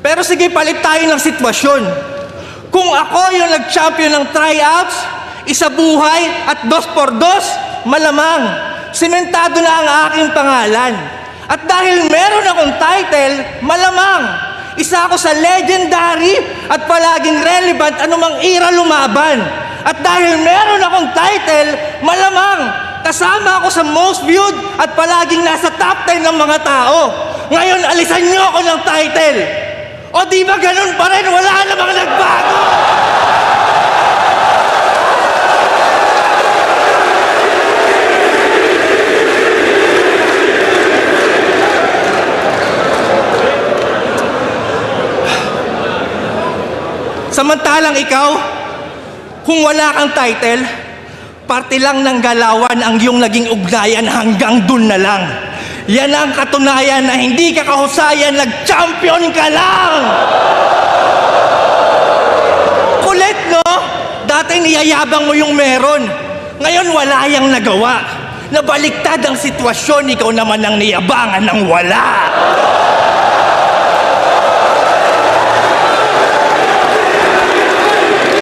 Pero sige, palit tayo ng sitwasyon. Kung ako yung nag-champion ng tryouts, isa buhay at 2x2, malamang, sementado na ang aking pangalan. At dahil meron akong title, malamang, isa ako sa legendary at palaging relevant anumang era lumaban. At dahil meron akong title, malamang, kasama ako sa most viewed at palaging nasa top 10 ng mga tao. Ngayon, alisan niyo ako ng title. O di ba ganun pa rin? Wala namang nagbago! Samantalang ikaw, kung wala kang title, parte lang ng galawan ang iyong naging ugnayan hanggang dun na lang. Yan ang katunayan na hindi ka kahusayan, nag-champion ka lang! Kulit, no? Dati niyayabang mo yung meron. Ngayon wala yang nagawa. Nabaliktad ang sitwasyon, ikaw naman ang niyabangan ng wala.